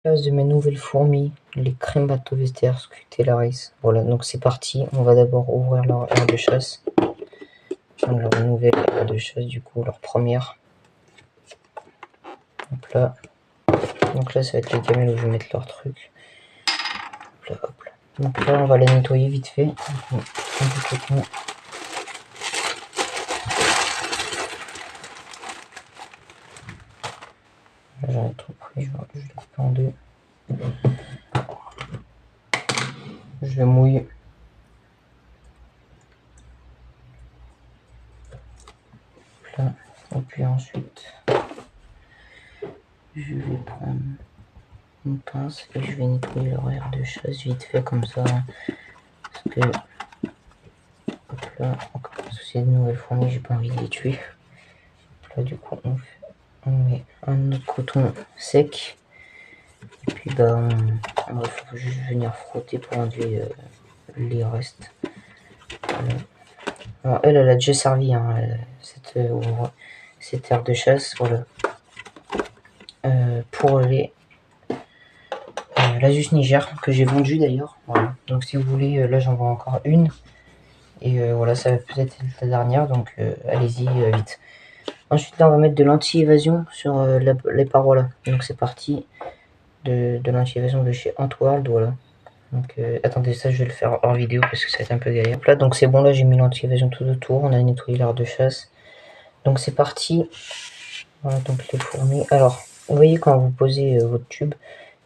Place de mes nouvelles fourmis, les Crematovister scutellaris. Voilà, donc c'est parti. On va d'abord ouvrir leur aire de chasse. Leur nouvelle aire de chasse, du coup, leur première. Hop là. Donc là, ça va être les gamelles où je vais mettre leur truc. Hop là, hop là. Donc là, on va la nettoyer vite fait. Un peu coton. Là, j'en ai trop pris, je vais le couper en deux. Je le mouille. Là. Et puis ensuite, je vais prendre une pince et je vais nettoyer leur aire de chasse vite fait comme ça. Parce que hop là, encore c'est de nouvelles fourmis, j'ai pas envie de les tuer. Hop là, du coup, on met un autre coton sec. Et puis bah, on va juste venir frotter pour enlever les restes. Voilà. Alors, elle a déjà servi, hein, cette aire de chasse, voilà. Pour l'Asus Niger, que j'ai vendu d'ailleurs. Voilà. Donc si vous voulez, là j'en vends encore une. Et voilà, ça va peut-être être la dernière, donc allez-y vite. Ensuite là on va mettre de l'anti-évasion sur les parois là. Donc c'est parti de l'anti-évasion de chez Antworld, voilà. Donc attendez, ça je vais le faire hors vidéo parce que ça va être un peu galère. Là donc c'est bon, là j'ai mis l'anti-évasion tout autour, on a nettoyé l'aire de chasse. Donc c'est parti. Voilà donc les fourmis. Alors, vous voyez quand vous posez votre tube,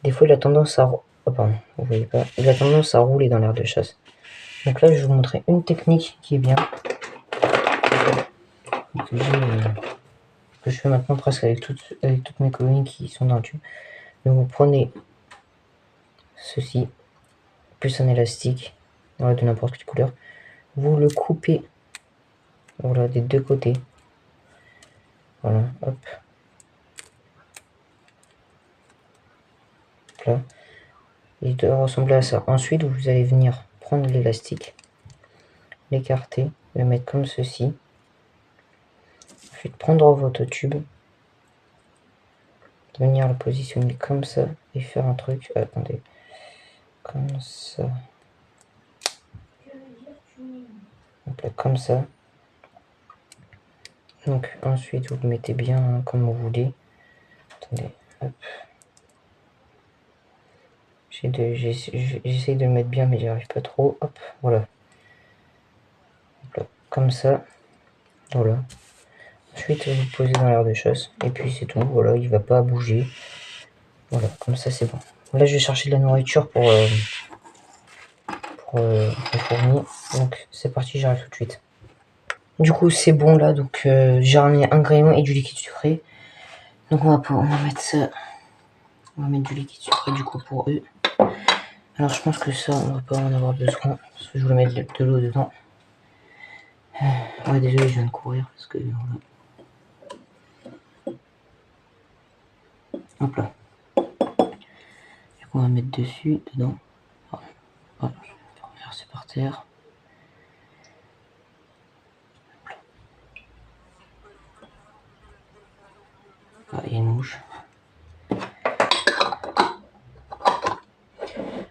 des fois il a tendance à... Oh pardon, vous voyez pas. Il a tendance à rouler dans l'aire de chasse. Donc là je vais vous montrer une technique qui est bien. Que je fais maintenant presque avec toutes mes colonies qui sont dans le tube. Donc vous prenez ceci, plus un élastique, voilà, de n'importe quelle couleur. Vous le coupez, voilà, des deux côtés. Voilà, hop. Là. Il doit ressembler à ça. Ensuite, vous allez venir prendre l'élastique, l'écarter, le mettre comme ceci. Ensuite, prendre votre tube, venir le positionner comme ça et faire un truc. Attendez, comme ça. Donc là, comme ça. Donc ensuite, vous le mettez bien comme vous voulez. Attendez, hop. J'essaye de le mettre bien, mais j'y arrive pas trop. Hop, voilà. Hop là, comme ça. Voilà. Ensuite, vous le posez dans l'aire de chasse. Et puis c'est tout. Voilà, il va pas bouger. Voilà, comme ça c'est bon. Là, je vais chercher de la nourriture pour les fourmis. Donc c'est parti, j'arrive tout de suite. Du coup, c'est bon là. Donc j'ai ramené un graillon et du liquide sucré. Donc on va mettre ça. On va mettre du liquide sucré du coup pour eux. Alors je pense que ça, on va pas en avoir besoin. Parce que je voulais mettre de l'eau dedans. Ouais, désolé, je viens de courir parce que voilà. Hop là. Du coup, on va mettre dessus, dedans. Voilà. Voilà. Je vais renverser par terre. Ah, il y a une mouche.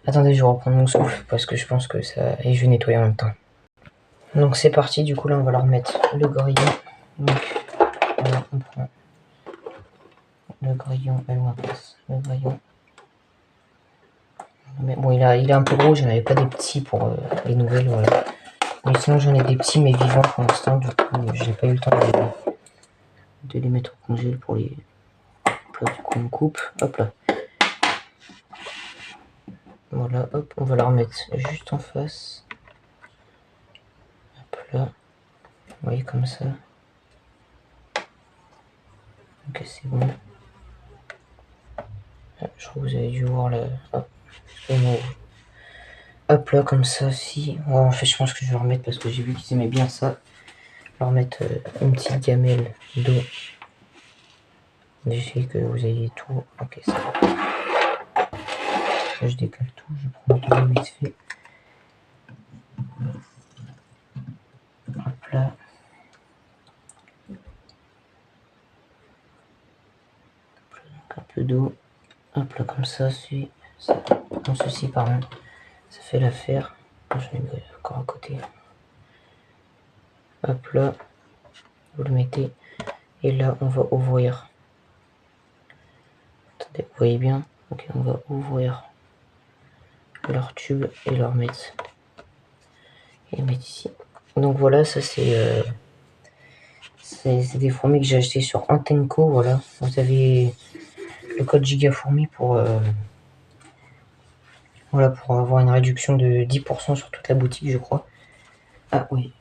Attendez, je vais reprendre mon souffle parce que je pense que ça... Et je vais nettoyer en même temps. Donc c'est parti, du coup là on va leur mettre le grillon. Donc voilà, on prend le grillon, elle ma place, le grillon. Mais bon, il est un peu gros, j'en avais pas des petits pour les nouvelles, voilà. Mais sinon j'en ai des petits mais vivants pour l'instant, du coup j'ai pas eu le temps de les mettre au congèle pour les... Hop là, du coup on coupe, hop là. Voilà, hop, on va la remettre juste en face. Hop là, vous voyez comme ça. Ok, c'est bon. Je crois que vous avez dû voir là. Hop, hop là, comme ça, si. Ouais, en fait, je pense que je vais remettre parce que j'ai vu qu'ils aimaient bien ça. Leur mettre une petite gamelle d'eau. J'essaie que vous ayez tout. Ok, ça va. Là, je décale tout, je prends tout vite fait. Hop là. Donc, un peu d'eau. Hop là, comme ça, c'est ça. Donc ceci, pardon, ça fait l'affaire. Je vais mettre encore à côté. Hop là, vous le mettez. Et là, on va ouvrir. Attendez, vous voyez bien? Ok, on va ouvrir leur tube et leur mettre. Et mettre ici. Donc voilà, ça c'est des fourmis que j'ai acheté sur Antenco. Voilà, vous avez le code gigafourmi pour voilà, pour avoir une réduction de 10% sur toute la boutique, je crois. Ah oui,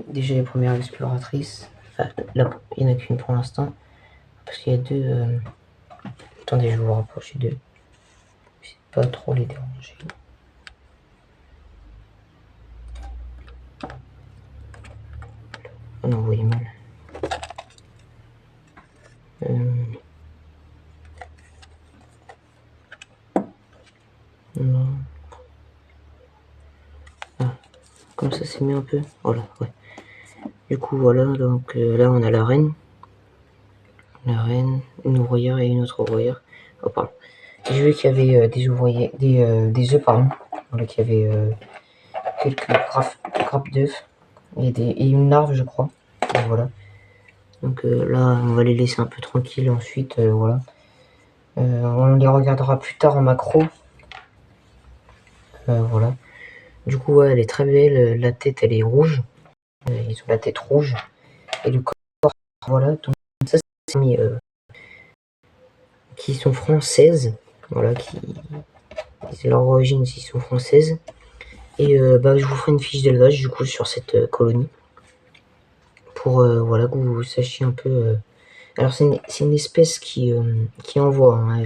déjà les premières exploratrices. Enfin, là, il n'y en a qu'une pour l'instant. Parce qu'il y a deux. Attendez, je vais vous rapprocher d'eux. Je sais pas trop les déranger. Oh non, vous voyez mal. Non. Ah, comme ça c'est mis un peu. Voilà, ouais. Du coup, voilà, donc là on a la reine. La reine, une ouvrière et une autre ouvrière. Oh, pardon. J'ai vu qu'il y avait des ouvriers, des œufs, pardon. Voilà, qu'il y avait quelques grappes d'œufs et une larve, je crois. Et voilà. Donc là, on va les laisser un peu tranquilles. Ensuite, voilà. On les regardera plus tard en macro. Voilà. Du coup, ouais, elle est très belle. La tête, elle est rouge. Ils ont la tête rouge. Et le corps, voilà. Donc ça, c'est mis qui sont françaises. Voilà, leur origine, ils sont françaises. Et bah, je vous ferai une fiche d'élevage du coup sur cette colonie. Pour voilà, que vous sachiez un peu. Alors c'est une espèce qui envoie. Hein,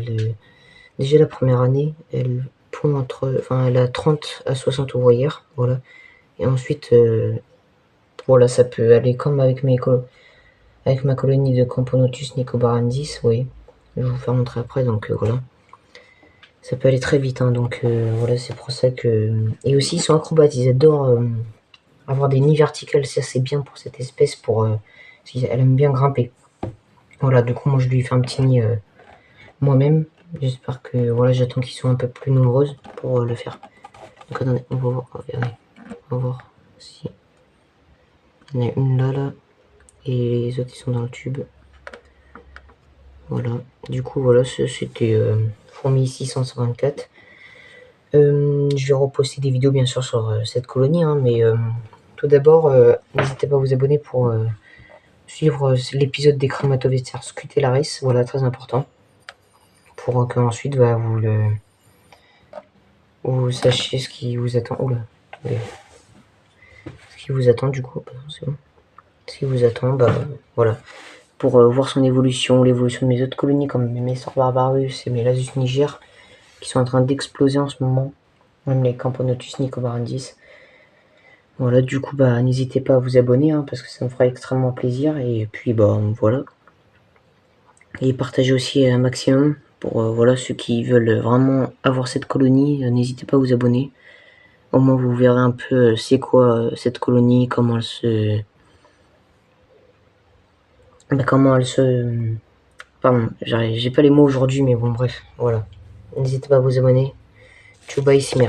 déjà la première année, elle pond enfin elle a 30 à 60 ouvrières. Voilà. Et ensuite, voilà, ça peut aller comme avec ma colonie de Camponotus nicobarandis. Oui. Je vais vous faire montrer après. Donc voilà. Ça peut aller très vite. Hein, donc voilà, c'est pour ça que. Et aussi ils sont acrobates. Ils adorent avoir des nids verticales, ça c'est bien pour cette espèce, elle aime bien grimper. Voilà, du coup moi je lui fais un petit nid moi-même. J'espère que voilà, j'attends qu'ils soient un peu plus nombreuses pour le faire. Donc attendez, on va voir, regardez, on va voir si il y en a une là, et les autres ils sont dans le tube. Voilà, du coup voilà, c'était fourmi 654. Je vais reposter des vidéos bien sûr sur cette colonie, hein, mais tout d'abord, n'hésitez pas à vous abonner pour suivre l'épisode des Chromatowesters Scutellaris, voilà, très important, pour que ensuite bah, vous sachiez ce qui vous attend. Oula, attendez. Ce qui vous attend du coup, c'est bon. Ce qui vous attend, bah voilà, pour voir son évolution, l'évolution de mes autres colonies comme mes Sor Barbarus et mes Lasus niger, qui sont en train d'exploser en ce moment, même les Camponotus nicobarandis. Voilà, du coup, bah n'hésitez pas à vous abonner, hein, parce que ça me fera extrêmement plaisir, et puis bah voilà. Et partagez aussi un maximum pour voilà, ceux qui veulent vraiment avoir cette colonie, n'hésitez pas à vous abonner. Au moins vous verrez un peu c'est quoi cette colonie, comment elle se... Pardon, j'ai pas les mots aujourd'hui, mais bon bref, voilà. N'hésitez pas à vous abonner. Tchouba Issimer.